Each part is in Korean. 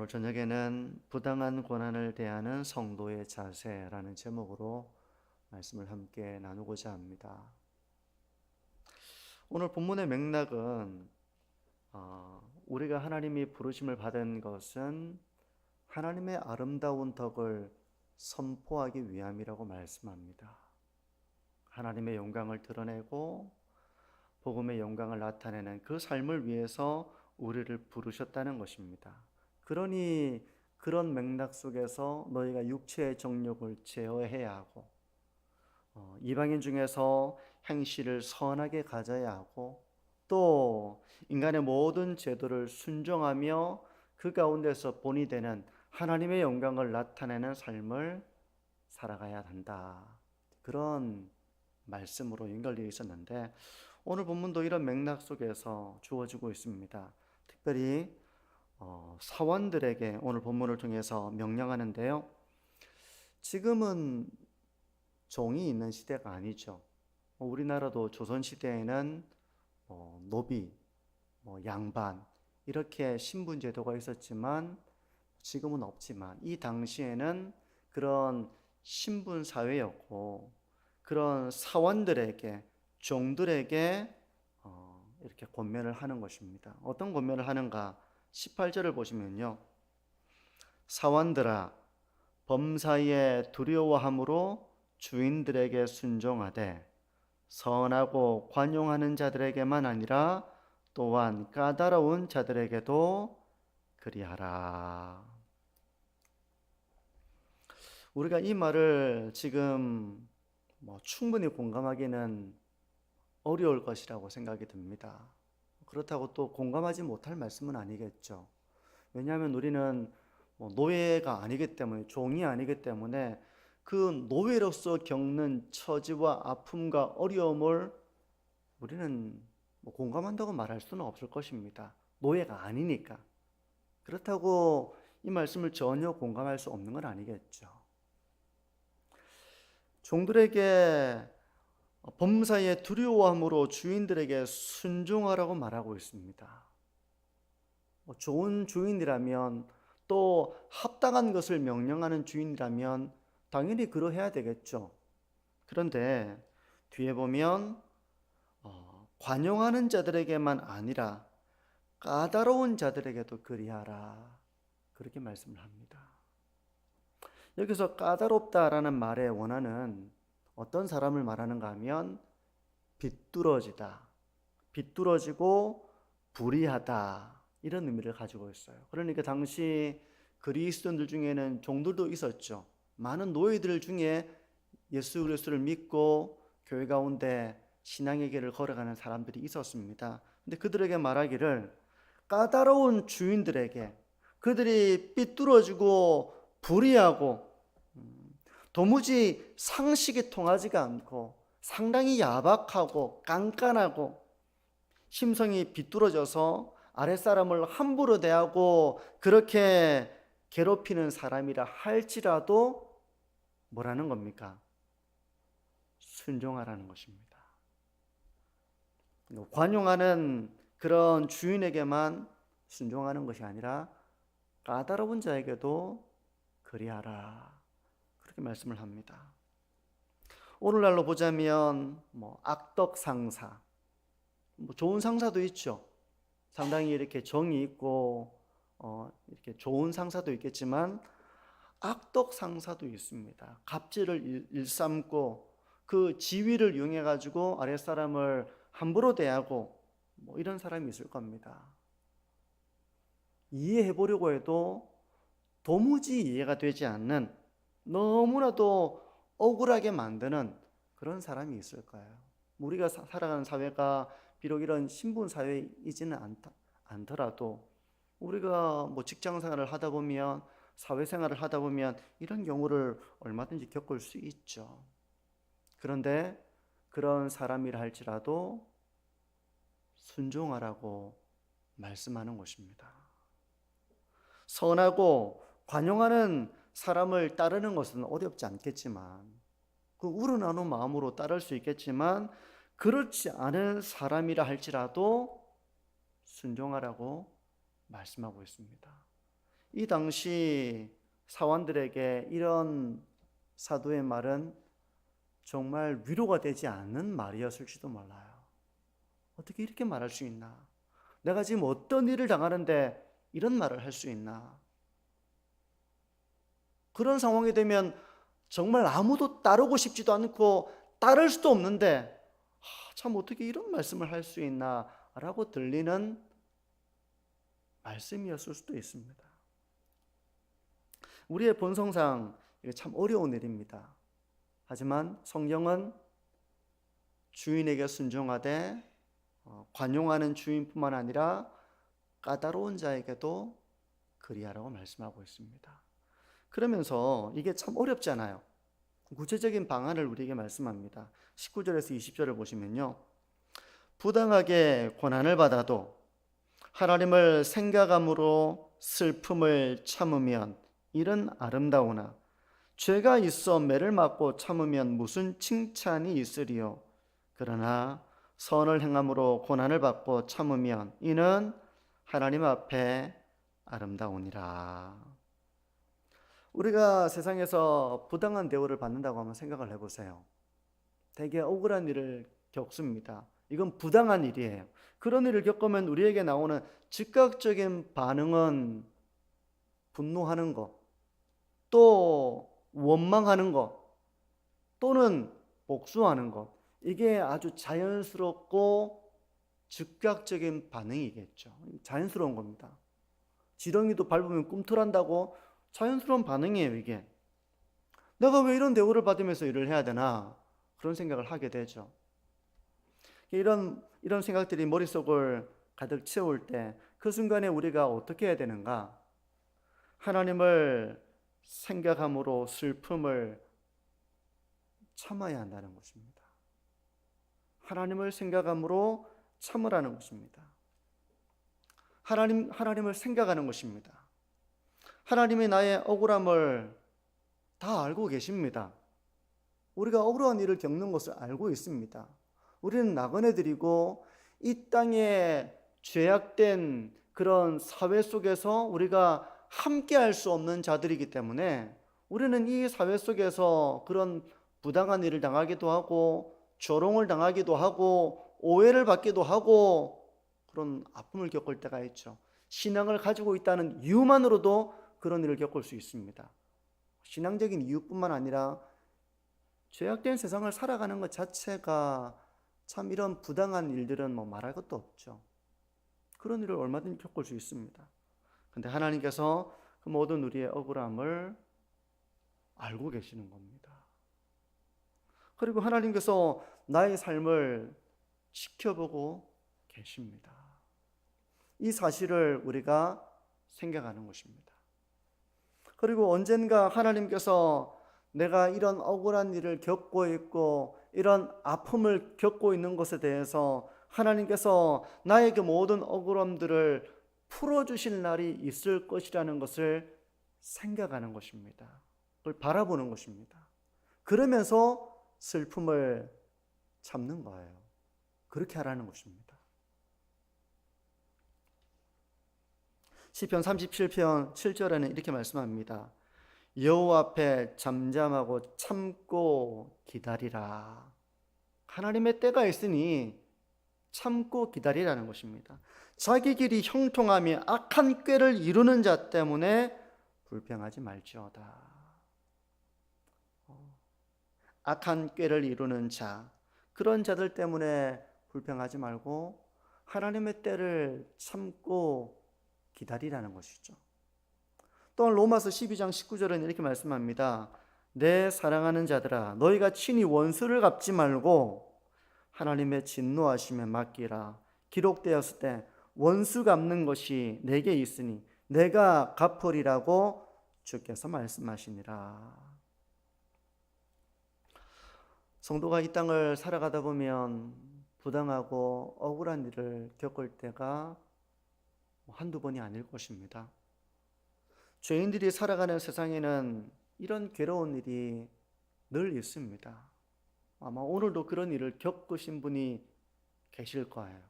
오늘 저녁에는 부당한 고난을 대하는 성도의 자세라는 제목으로 말씀을 함께 나누고자 합니다. 오늘 본문의 맥락은 우리가 하나님이 부르심을 받은 것은 하나님의 아름다운 덕을 선포하기 위함이라고 말씀합니다. 하나님의 영광을 드러내고 복음의 영광을 나타내는 그 삶을 위해서 우리를 부르셨다는 것입니다. 그러니 그런 맥락 속에서 너희가 육체의 정욕을 제어해야 하고 이방인 중에서 행실을 선하게 가져야 하고 또 인간의 모든 제도를 순종하며 그 가운데서 본이 되는 하나님의 영광을 나타내는 삶을 살아가야 한다. 그런 말씀으로 연결되어 있었는데 오늘 본문도 이런 맥락 속에서 주어지고 있습니다. 특별히 사원들에게 오늘 본문을 통해서 명령하는데요. 지금은 종이 있는 시대가 아니죠. 우리나라도 조선시대에는 노비, 양반 이렇게 신분제도가 있었지만 지금은 없지만 이 당시에는 그런 신분사회였고 그런 사원들에게 종들에게 이렇게 권면을 하는 것입니다. 어떤 권면을 하는가? 18절을 보시면요. 사원들아 범사에 두려워함으로 주인들에게 순종하되 선하고 관용하는 자들에게만 아니라 또한 까다로운 자들에게도 그리하라. 우리가 이 말을 지금 충분히 공감하기는 어려울 것이라고 생각이 듭니다. 그렇다고 또 공감하지 못할 말씀은 아니겠죠. 왜냐하면 우리는 노예가 아니기 때문에, 종이 아니기 때문에 그 노예로서 겪는 처지와 아픔과 어려움을 우리는 공감한다고 말할 수는 없을 것입니다. 노예가 아니니까. 그렇다고 이 말씀을 전혀 공감할 수 없는 건 아니겠죠. 종들에게 범사에 두려워함으로 주인들에게 순종하라고 말하고 있습니다. 좋은 주인이라면 또 합당한 것을 명령하는 주인이라면 당연히 그러해야 되겠죠. 그런데 뒤에 보면 관용하는 자들에게만 아니라 까다로운 자들에게도 그리하라 그렇게 말씀을 합니다. 여기서 까다롭다라는 말의 원어는 어떤 사람을 말하는가 하면 비뚤어지다, 비뚤어지고 불의하다 이런 의미를 가지고 있어요. 그러니까 당시 그리스도인들 중에는 종들도 있었죠. 많은 노예들 중에 예수 그리스도를 믿고 교회 가운데 신앙의 길을 걸어가는 사람들이 있었습니다. 근데 그들에게 말하기를 까다로운 주인들에게 그들이 삐뚤어지고 불의하고 도무지 상식이 통하지가 않고 상당히 야박하고 깐깐하고 심성이 비뚤어져서 아랫사람을 함부로 대하고 그렇게 괴롭히는 사람이라 할지라도 뭐라는 겁니까? 순종하라는 것입니다. 관용하는 그런 주인에게만 순종하는 것이 아니라 까다로운 자에게도 그리하라 그렇게 말씀을 합니다. 오늘날로 보자면 악덕 상사, 좋은 상사도 있죠. 상당히 이렇게 정이 있고 이렇게 좋은 상사도 있겠지만 악덕 상사도 있습니다. 갑질을 일삼고 그 지위를 이용해 가지고 아랫사람을 함부로 대하고 이런 사람이 있을 겁니다. 이해해 보려고 해도 도무지 이해가 되지 않는 너무나도 억울하게 만드는 그런 사람이 있을 거예요. 우리가 살아가는 사회가 비록 이런 신분 사회이지는 않더라도 우리가 직장 생활을 하다 보면 사회생활을 하다 보면 이런 경우를 얼마든지 겪을 수 있죠. 그런데 그런 사람이라 할지라도 순종하라고 말씀하는 것입니다. 선하고 관용하는 사람을 따르는 것은 어렵지 않겠지만 그 우러나는 마음으로 따를 수 있겠지만 그렇지 않은 사람이라 할지라도 순종하라고 말씀하고 있습니다. 이 당시 사원들에게 이런 사도의 말은 정말 위로가 되지 않는 말이었을지도 몰라요. 어떻게 이렇게 말할 수 있나? 내가 지금 어떤 일을 당하는데 이런 말을 할 수 있나? 그런 상황이 되면 정말 아무도 따르고 싶지도 않고 따를 수도 없는데 참 어떻게 이런 말씀을 할 수 있나? 라고 들리는 말씀이었을 수도 있습니다. 우리의 본성상 이게 참 어려운 일입니다. 하지만 성경은 주인에게 순종하되 관용하는 주인뿐만 아니라 까다로운 자에게도 그리하라고 말씀하고 있습니다. 그러면서 이게 참 어렵잖아요. 구체적인 방안을 우리에게 말씀합니다. 19절에서 20절을 보시면요, 부당하게 고난을 받아도 하나님을 생각함으로 슬픔을 참으면 이는 아름다우나 죄가 있어 매를 맞고 참으면 무슨 칭찬이 있으리요. 그러나 선을 행함으로 고난을 받고 참으면 이는 하나님 앞에 아름다우니라. 우리가 세상에서 부당한 대우를 받는다고 한번 생각을 해보세요. 되게 억울한 일을 겪습니다. 이건 부당한 일이에요. 그런 일을 겪으면 우리에게 나오는 즉각적인 반응은 분노하는 것, 또 원망하는 것, 또는 복수하는 것. 이게 아주 자연스럽고 즉각적인 반응이겠죠. 자연스러운 겁니다. 지렁이도 밟으면 꿈틀한다고 자연스러운 반응이에요, 이게. 내가 왜 이런 대우를 받으면서 일을 해야 되나? 그런 생각을 하게 되죠. 이런 생각들이 머릿속을 가득 채울 때 그 순간에 우리가 어떻게 해야 되는가? 하나님을 생각함으로 슬픔을 참아야 한다는 것입니다. 하나님을 생각함으로 참으라는 것입니다. 하나님을 생각하는 것입니다. 하나님이 나의 억울함을 다 알고 계십니다. 우리가 억울한 일을 겪는 것을 알고 있습니다. 우리는 나그네들이고 이 땅에 죄악된 그런 사회 속에서 우리가 함께 할 수 없는 자들이기 때문에 우리는 이 사회 속에서 그런 부당한 일을 당하기도 하고 조롱을 당하기도 하고 오해를 받기도 하고 그런 아픔을 겪을 때가 있죠. 신앙을 가지고 있다는 이유만으로도 그런 일을 겪을 수 있습니다. 신앙적인 이유뿐만 아니라 죄악된 세상을 살아가는 것 자체가 참 이런 부당한 일들은 말할 것도 없죠. 그런 일을 얼마든지 겪을 수 있습니다. 그런데 하나님께서 그 모든 우리의 억울함을 알고 계시는 겁니다. 그리고 하나님께서 나의 삶을 지켜보고 계십니다. 이 사실을 우리가 생각하는 것입니다. 그리고 언젠가 하나님께서 내가 이런 억울한 일을 겪고 있고 이런 아픔을 겪고 있는 것에 대해서 하나님께서 나의 그 모든 억울함들을 풀어주실 날이 있을 것이라는 것을 생각하는 것입니다. 그걸 바라보는 것입니다. 그러면서 슬픔을 참는 거예요. 그렇게 하라는 것입니다. 시편 37편 7절에는 이렇게 말씀합니다. 여호와 앞에 잠잠하고 참고 기다리라. 하나님의 때가 있으니 참고 기다리라는 것입니다. 자기 길이 형통하며 악한 꾀를 이루는 자 때문에 불평하지 말지어다. 악한 꾀를 이루는 자, 그런 자들 때문에 불평하지 말고 하나님의 때를 참고 기다리라는 것이죠. 또한 로마서 12장 19절은 이렇게 말씀합니다. 내 사랑하는 자들아, 너희가 친히 원수를 갚지 말고 하나님의 진노하심에 맡기라. 기록되었을 때 원수 갚는 것이 내게 있으니 내가 갚으리라고 주께서 말씀하시니라. 성도가 이 땅을 살아가다 보면 부당하고 억울한 일을 겪을 때가 한두 번이 아닐 것입니다. 죄인들이 살아가는 세상에는 이런 괴로운 일이 늘 있습니다. 아마 오늘도 그런 일을 겪으신 분이 계실 거예요.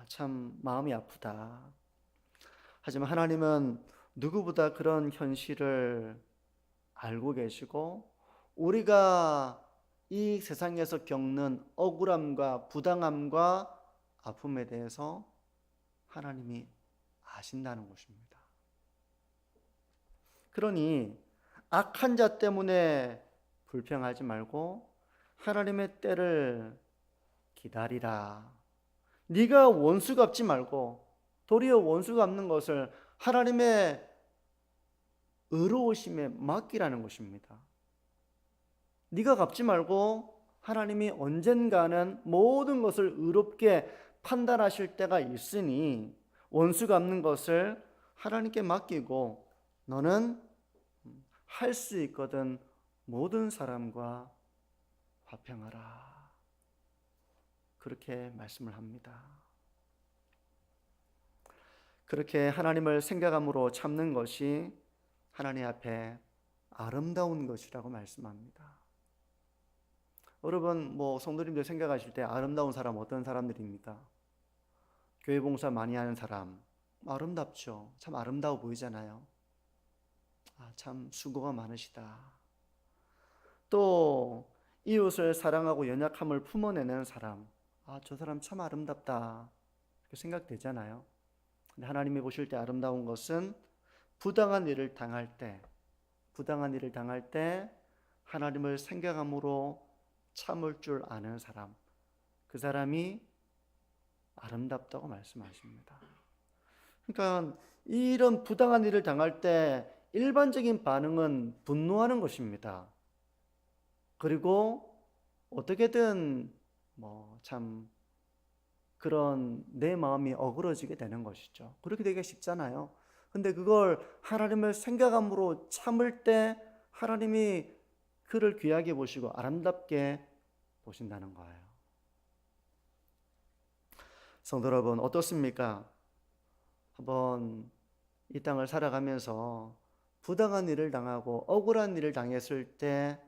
참 마음이 아프다. 하지만 하나님은 누구보다 그런 현실을 알고 계시고 우리가 이 세상에서 겪는 억울함과 부당함과 아픔에 대해서 하나님이 아신다는 것입니다. 그러니 악한 자 때문에 불평하지 말고 하나님의 때를 기다리라. 네가 원수 갚지 말고 도리어 원수 갚는 것을 하나님의 의로우심에 맡기라는 것입니다. 네가 갚지 말고 하나님이 언젠가는 모든 것을 의롭게 판단하실 때가 있으니 원수 갚는 것을 하나님께 맡기고 너는 할 수 있거든 모든 사람과 화평하라. 그렇게 말씀을 합니다. 그렇게 하나님을 생각함으로 참는 것이 하나님 앞에 아름다운 것이라고 말씀합니다. 여러분 성도님들 생각하실 때 아름다운 사람 어떤 사람들입니까? 교회 봉사 많이 하는 사람 아름답죠. 참 아름다워 보이잖아요. 참 수고가 많으시다. 또 이웃을 사랑하고 연약함을 품어내는 사람 저 사람 참 아름답다 이렇게 생각되잖아요. 근데 하나님이 보실 때 아름다운 것은 부당한 일을 당할 때 하나님을 생각함으로 참을 줄 아는 사람, 그 사람이 아름답다고 말씀하십니다. 그러니까 이런 부당한 일을 당할 때 일반적인 반응은 분노하는 것입니다. 그리고 어떻게든 참 그런 내 마음이 어그러지게 되는 것이죠. 그렇게 되기가 쉽잖아요. 근데 그걸 하나님을 생각함으로 참을 때 하나님이 그를 귀하게 보시고 아름답게 보신다는 거예요. 성도 여러분 어떻습니까? 한번 이 땅을 살아가면서 부당한 일을 당하고 억울한 일을 당했을 때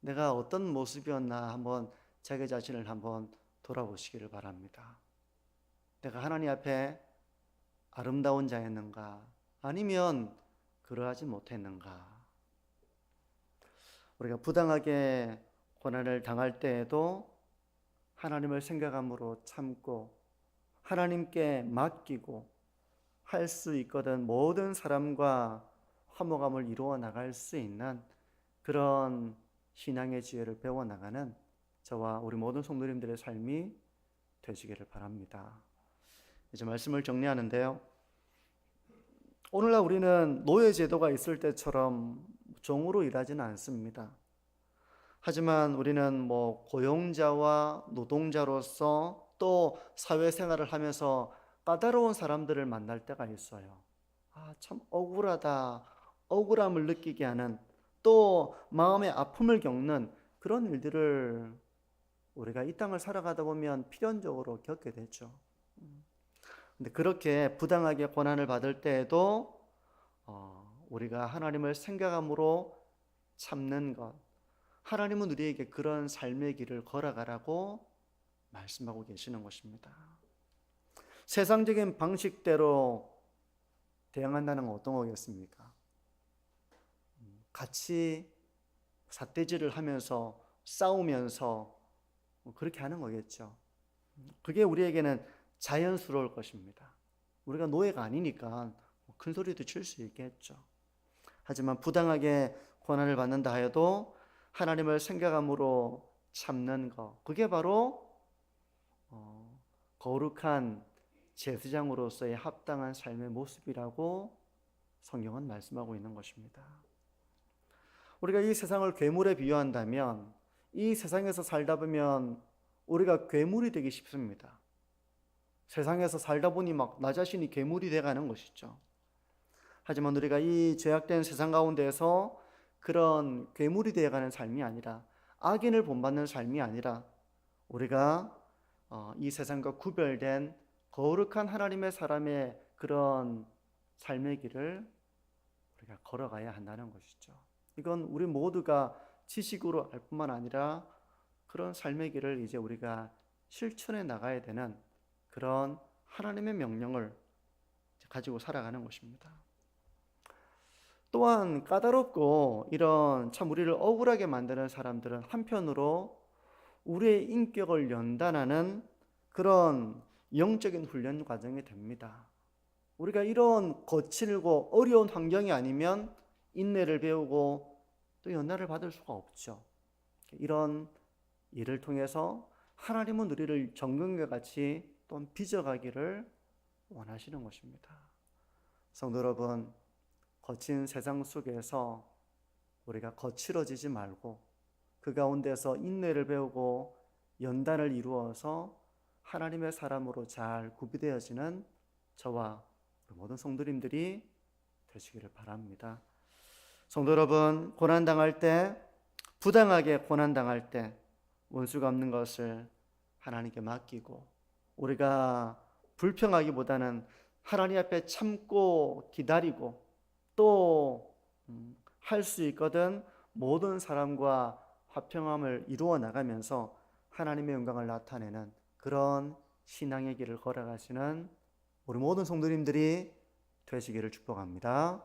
내가 어떤 모습이었나 한번 자기 자신을 한번 돌아보시기를 바랍니다. 내가 하나님 앞에 아름다운 자였는가? 아니면 그러하지 못했는가? 우리가 부당하게 고난을 당할 때에도 하나님을 생각함으로 참고 하나님께 맡기고 할 수 있거든 모든 사람과 화목함을 이루어 나갈 수 있는 그런 신앙의 지혜를 배워나가는 저와 우리 모든 성도님들의 삶이 되시기를 바랍니다. 이제 말씀을 정리하는데요. 오늘날 우리는 노예제도가 있을 때처럼 종으로 일하지는 않습니다. 하지만 우리는 고용자와 노동자로서 또 사회생활을 하면서 까다로운 사람들을 만날 때가 있어요. 참 억울하다, 억울함을 느끼게 하는 또 마음의 아픔을 겪는 그런 일들을 우리가 이 땅을 살아가다 보면 필연적으로 겪게 되죠. 근데 그렇게 부당하게 고난을 받을 때에도 우리가 하나님을 생각함으로 참는 것, 하나님은 우리에게 그런 삶의 길을 걸어가라고 말씀하고 계시는 것입니다. 세상적인 방식대로 대응한다는 건 어떤 거겠습니까? 같이 삿대질을 하면서 싸우면서 그렇게 하는 거겠죠. 그게 우리에게는 자연스러울 것입니다. 우리가 노예가 아니니까 큰 소리도 칠 수 있겠죠. 하지만 부당하게 고난을 받는다 하여도 하나님을 생각함으로 참는 것, 그게 바로 거룩한 제사장으로서의 합당한 삶의 모습이라고 성경은 말씀하고 있는 것입니다. 우리가 이 세상을 괴물에 비유한다면 이 세상에서 살다 보면 우리가 괴물이 되기 쉽습니다. 세상에서 살다 보니 나 자신이 괴물이 돼가는 것이죠. 하지만 우리가 이 죄악된 세상 가운데서 그런 괴물이 되어가는 삶이 아니라 악인을 본받는 삶이 아니라 우리가 이 세상과 구별된 거룩한 하나님의 사람의 그런 삶의 길을 우리가 걸어가야 한다는 것이죠. 이건 우리 모두가 지식으로 알 뿐만 아니라 그런 삶의 길을 이제 우리가 실천해 나가야 되는 그런 하나님의 명령을 가지고 살아가는 것입니다. 또한 까다롭고 이런 참 우리를 억울하게 만드는 사람들은 한편으로 우리의 인격을 연단하는 그런 영적인 훈련 과정이 됩니다. 우리가 이런 거칠고 어려운 환경이 아니면 인내를 배우고 또 연단을 받을 수가 없죠. 이런 일을 통해서 하나님은 우리를 정금과 같이 또 빚어가기를 원하시는 것입니다. 성도 여러분, 거친 세상 속에서 우리가 거칠어지지 말고 그 가운데서 인내를 배우고 연단을 이루어서 하나님의 사람으로 잘 구비되어지는 저와 모든 성도님들이 되시기를 바랍니다. 성도 여러분, 고난당할 때, 부당하게 고난당할 때 원수가 없는 것을 하나님께 맡기고 우리가 불평하기보다는 하나님 앞에 참고 기다리고 또 할 수 있거든 모든 사람과 화평함을 이루어 나가면서 하나님의 영광을 나타내는 그런 신앙의 길을 걸어가시는 우리 모든 성도님들이 되시기를 축복합니다.